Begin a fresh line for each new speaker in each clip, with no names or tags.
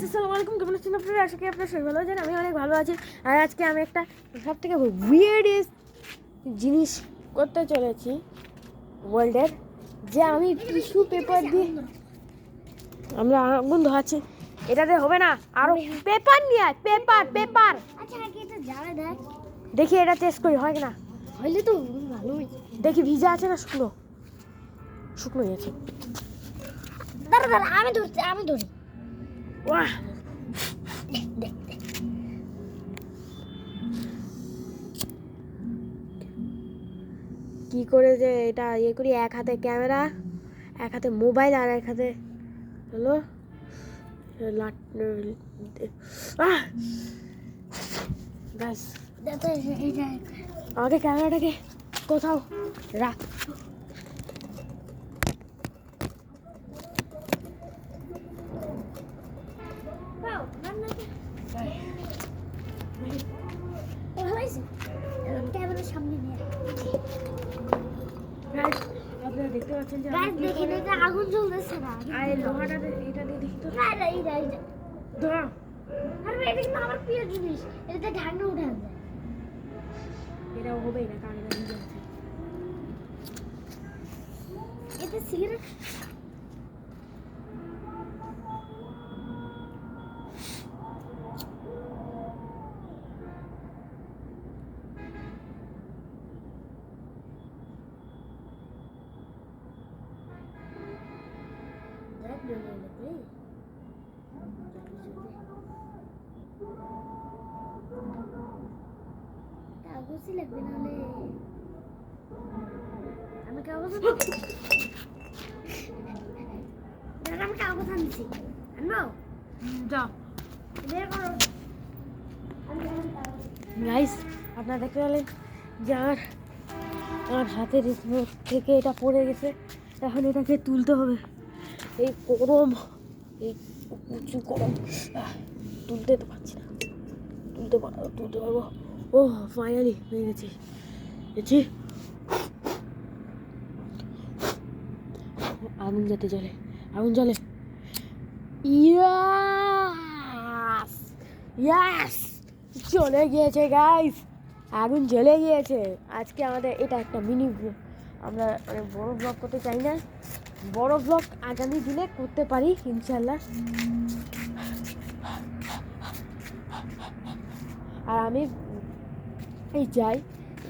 Guys আসসালামু আলাইকুম, কেমন আছেন আপনারা? আশা করি আপনারা সবাই ভালো আছেন। আমি অনেক ভালো আছি। আর আজকে আমি একটা সবথেকে উইয়ার্ডেস্ট জিনিস করতে চলেছি ওয়ার্ল্ডের, যে আমি টিস্যু পেপার দিয়ে আমরা আগুন ধোয়াচ্ছি। এটাতে হবে না, আরো পেপার নিয়ে আয়, পেপার পেপার।
আচ্ছা আগে এটা জ্বালা দেখ,
দেখি এটা টেস্ট করি হয় কিনা।
হইলে তো ভালোই।
দেখি ভিজা আছে না শুকনো। শুকনো আছে।
দাঁড়া দাঁড়া, আমি ধরি।
ওয়াহ,
দেখ
কি করে যে এটা ইয়ে করি, এক হাতে ক্যামেরা, এক হাতে মোবাইল, আর এক হাতে হলো গাইস। আমাকে ক্যামেরাটাকে কোথাও রাখ।
ক্যামেরার সামনে নিয়ে
আপনারা দেখতে পাচ্ছেন যে
দেখেন এটা আগুন জ্বলতেছে না।
আর এই লোহাটা এটা দিয়ে দেখি তো।
না
ধর,
আরে এটা কিন্তু আমার প্রিয় জিনিস, এটা ঢাকনা উঠানো যায়।
এটাও হবেই না, কারণ এটা ভিজে আছে।
এটা সিগারেট। কাগজই লাগবে, নাহলে আমি কাগজ আমি কাগজ আনছি। আনবো?
যাও
বের করো।
গাইস, আপনারা দেখতে পেলেন যে আমার হাতের থেকে এটা পড়ে গেছে। এখন এটাকে তুলতে হবে। এই গরম, এই উঁচু গরম, তুলতে তো পারছি না। তুলতে পারবো। ও ফাইনালি হয়ে গেছি। আগুন যাতে জ্বলে, আগুন জ্বলে। ইয়াস ইয়াস, চলে গিয়েছে গাইস, আগুন জ্বলে গিয়েছে। আজকে আমাদের এটা একটা মিনি, আমরা মানে বড় ব্লগ করতে চাই না, বড় ব্লগ আগামী দিনে করতে পারি ইনশাল্লাহ। আর আমি এই চাই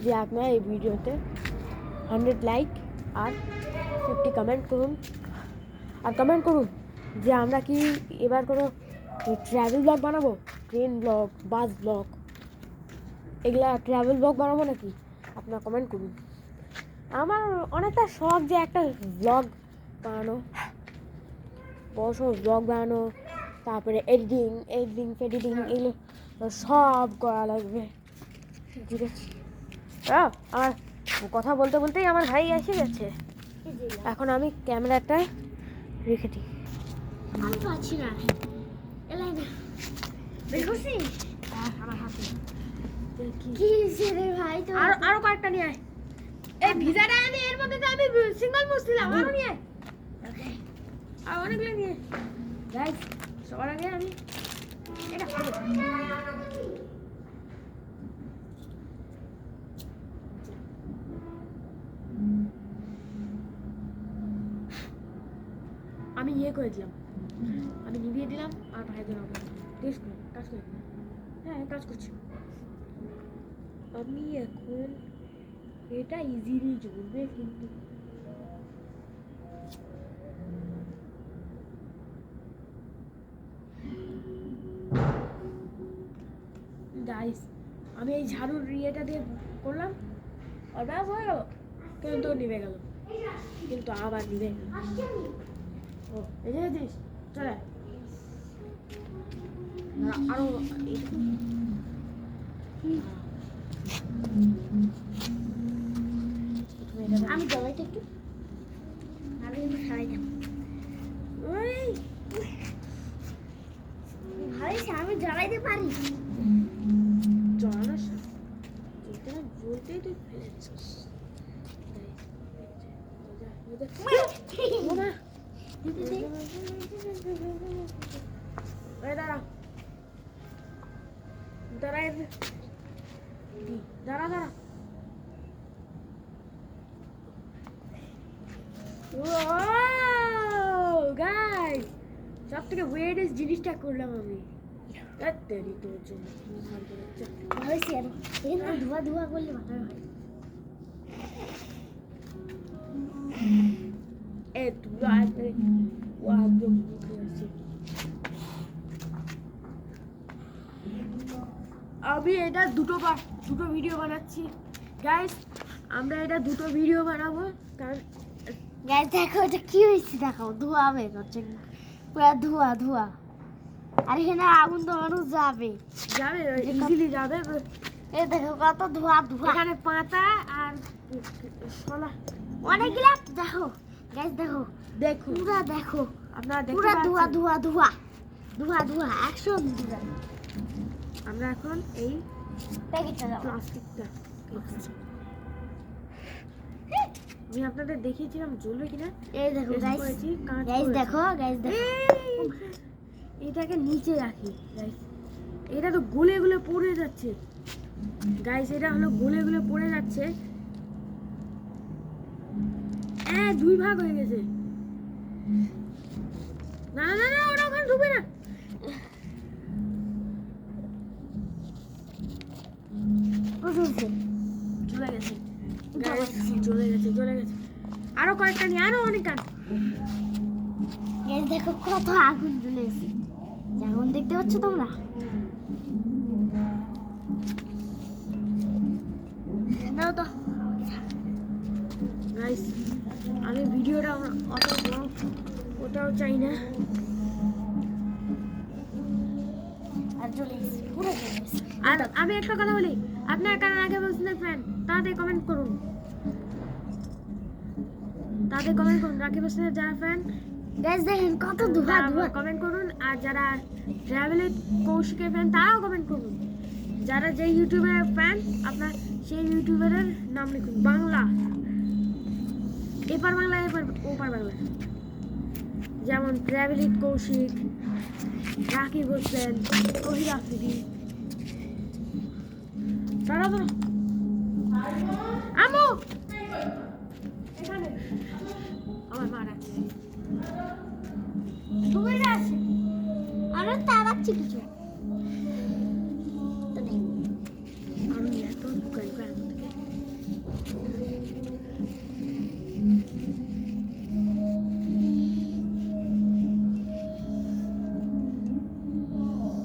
যে আপনারা এই ভিডিওতে 100 লাইক আর 50 কমেন্ট করুন। আর কমেন্ট করুন যে আমরা কি এবার কোনো ট্রাভেল ব্লগ বানাবো, ট্রেন ব্লগ, বাস ব্লগ, এগুলা ট্রাভেল ব্লগ বানাবো নাকি। আপনারা কমেন্ট করুন। আমার অনেকটা শখ যে একটা ব্লগ বানানো, বড় সড় ব্লগ বানানো, তারপরে এডিটিং এগুলো সব করা লাগবে। ঠিক আছে, আমার কথা বলতে বলতেই আমার ভাই এসে গেছে। এখন আমি ক্যামেরাটা রেখে দিই।
আমি পাচ্ছি না, এলাই না বের করছি
আমার হাতে
কি রে ভাই। তো
আরো কয়েকটা নিয়ে আয়। এই ভিজাটা আমি এর মধ্যে তো আমি সিঙ্গেল মুছছিলাম, আরো নিয়ে আয়। আর অনেকগুলো নিয়ে গাইস, সবার আগে আমি এটা খাবো। আমি ইয়ে করে দিলাম, আমি নিভিয়ে দিলাম আর ভাই দিলাম। কাজ করে, হ্যাঁ কাজ করছি। আমি এখন এটা ইজিলি জ্বলবে, কিন্তু গাইস আমি এই ঝাড়ুর ইয়েটা দিয়ে করলাম, অর্ডার হয়ে গেল, কিন্তু নিভে গেল, কিন্তু আবার নিভে গেল। ও এই যে দিস, চলে আরো
আমি জ্বালাইতে একটু, আমি খাই না ভাই, আমি জ্বালাইতে পারি।
জ্বালানোর যেটা বলতেই তুই ফেলেছিস। এই দাঁড়া দাঁড়া দাঁড়া দাঁড়া গাইস সব থেকে ওয়েটেস্ট জিনিসটা করলাম আমি তেরি তোর জন্য
হয়েছে আর এখানে ধোয়া ধোয়া করলে ভালো হয়।
এ তুই আসবে ও একদম মুখে আছে আমি এটা দুটো ভিডিও বানাচ্ছি গাইস আমরা এটা দুটো ভিডিও বানাবো কারণ
গাইস দেখো এটা কি হয়েছে দেখো ধোয়া বের হচ্ছে পুরো ধোয়া ধোয়া আর এখানে আগুন তো মানুষ যাবে
যাবে ইজিলি যাবে
এই দেখো কত ধোয়া ধোয়া
এখানে পাতা আর শোলা
অনেকগুলা দেখো গাইস দেখো
দেখুন
পুরো দেখো
আপনারা দেখতে
পুরো ধোয়া
পাচ্ছেন
ধোয়া ধোয়া ধোয়া ধোয়া 100 ধোয়া
আমরা এখন এই
প্যাকেটটা দাও
প্লাস্টিকটা আমি আপনাদের দেখিয়েছিলাম জ্বলবে কিনা
এই দেখো
Test
গাইস
করেছি, কাঁচ
গাইস
করেছি।
দেখো গাইস দেখো
এটাকে নিচে রাখি গাইস এটা তো গলে গলে পড়ে যাচ্ছে গাইস এটা হলো গলে গলে পড়ে যাচ্ছে দুই ভাগ হয়ে গেছে না না না ওটা ওখানে ঢুকবে না
বুঝুছে
চলে গেছে গাইস চলে গেছে আরো কয়েকটা নিয়ে আরো অনেক কান
গাইস দেখো কত আগুন জ্বলেছে আগুন দেখতে পাচ্ছ তোমরা দাও তো
গাইস আমি ভিডিওটা অত বড় ওটাও চাই না
আর জ্বলেছে পুরো জ্বলেছে
আর আমি একটা কথা বলি আপনার কারণ আগে বলছেন ফ্রেন্ড তাড়াতাড়ি কমেন্ট করুন রাকিব হোসেনের যারা ফ্রেন্ড
গাইস দেখেন কত ধোয়া ধোয়া
কমেন্ট করুন আর যারা ট্রাভেলের কৌশিকের ফ্যান তারাও কমেন্ট করুন যারা যে ইউটিউবের ফ্যান আপনার সেই ইউটিউবারের নাম লিখুন বাংলা এপার বাংলা ওপার বাংলা যেমন ট্রাভেলিং কৌশিক রাকিব হোসেন তহিদ আফ্রিদি দাঁড়া আমু এখানে আমার মা ডাকছে
তুমি আছে আরে তাড়াচ্ছি কিছু তো নেই
আমি এত লুকাই প্রাণ থেকে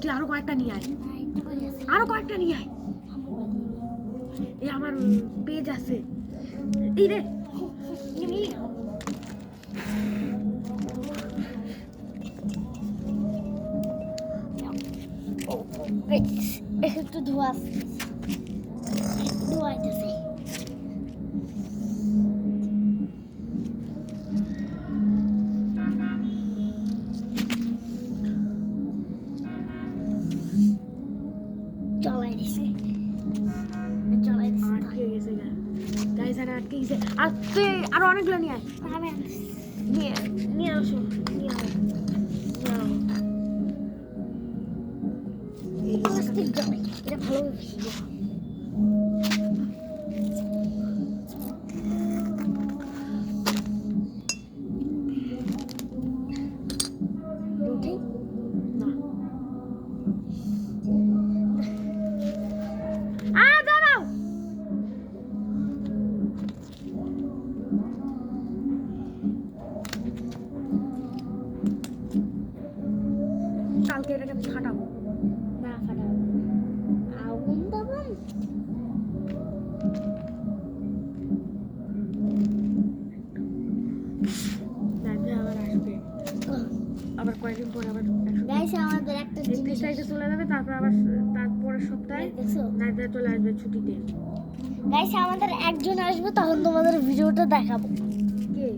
তুই আরো কয়েকটা নিয়ে আয় আরো কয়েকটা নিয়ে আয় এই আমার পেজ আছে এই রে
একটু ধোয়া ধোয়া আইতেছে চলাই দিছে
আটকে গেছে গাইস আর আটকে গেছে আর তুই আরো অনেকগুলো নিয়ে আয়
আমি
নিয়ে নিয়ে আসো নিয়ে আয়
প্লাস্টিক জমে এটা ভালো ভিজে উঠেই
না দাঁড়াও কালকে এটাকে ফাটাবো
না ফাটাও আগুন দাবান
লাইভে আবার আসবে আবার কয়েকদিন পরে আবার
গাইস আমাদের একটা জিনিস
সাইডে চলে যাবে তারপর আবার তারপরের সপ্তাহে
দেখছো
লাইভে চলে আসবে ছুটিতে
গাইস আমাদের একজন আসবে তখন তোমাদের ভিডিওটা দেখাবো
কে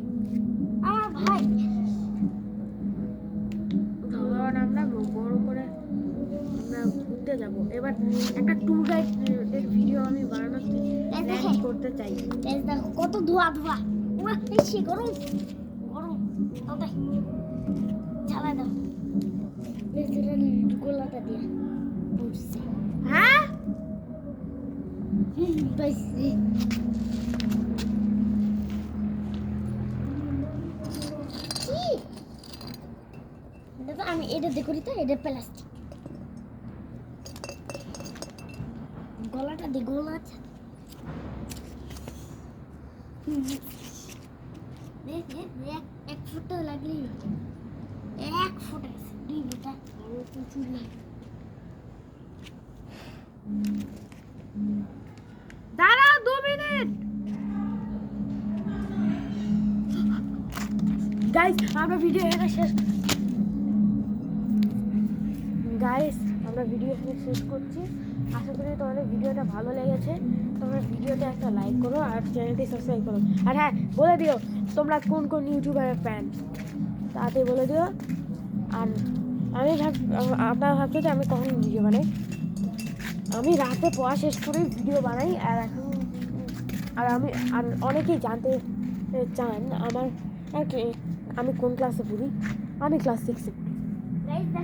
আমার ভাই
ধর আমরা বড় করে আমরা ঘুরতে যাব এবার একটা ট্যুর গাইড এর ভিডিও আমি বানাতে প্ল্যান করতে চাই
গাইস দেখো কত ধোয়া ধোয়া ওয়া বেশি গরম গরম তবে জ্বালা দাও পেছনে গোলাটা দিয়ে পড়ছে হ্যাঁ পাইছি কি দেখো আমি এটা দেখো তো এটা প্লাস্টিক গলাটা দিয়ে গোলা আছে দেখ এক ফুটা লাগলি এক ফুটা দুই ফুটা আরো প্রচুর লাগে
দাঁড়াও 2 মিনিট গাইস আমরা ভিডিও এখানে শেষ আমরা ভিডিও এখানে শেষ করছি আশা করি তোমাদের ভিডিওটা ভালো লেগেছে তোমরা ভিডিওতে একটা লাইক করো আর চ্যানেলটি সাবস্ক্রাইব করো আর হ্যাঁ বলে দিও তোমরা কোন কোন ইউটিউবারের ফ্যান তাতে বলে দিও আর আপনারা ভাবছো যে আমি কখন ভিডিও বানাই আমি রাতে পড়া শেষ করে ভিডিও বানাই আর এখন আর অনেকেই জানতে চান আমার আমি কোন ক্লাসে পড়ি আমি ক্লাস 6-এ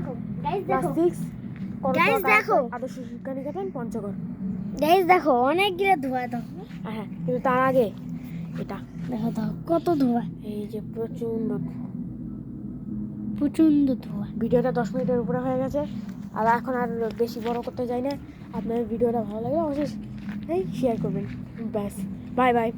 পড়ি ক্লাস 6
Guys, দেখো।
আদর্শ শিক্ষা নিকেতন পঞ্চগড়
গাইস দেখো অনেকগুলো ধোয়া দাও
হ্যাঁ কিন্তু তার আগে এটা
দেখো দাও কত ধোয়া
এই যে প্রচণ্ড
প্রচন্ড ধোয়া
ভিডিওটা 10 মিনিটের উপরে হয়ে গেছে আর এখন আর বেশি বড় করতে যাই না আপনার ভিডিওটা ভালো লাগে অবশ্যই শেয়ার করবেন ব্যাস বাই বাই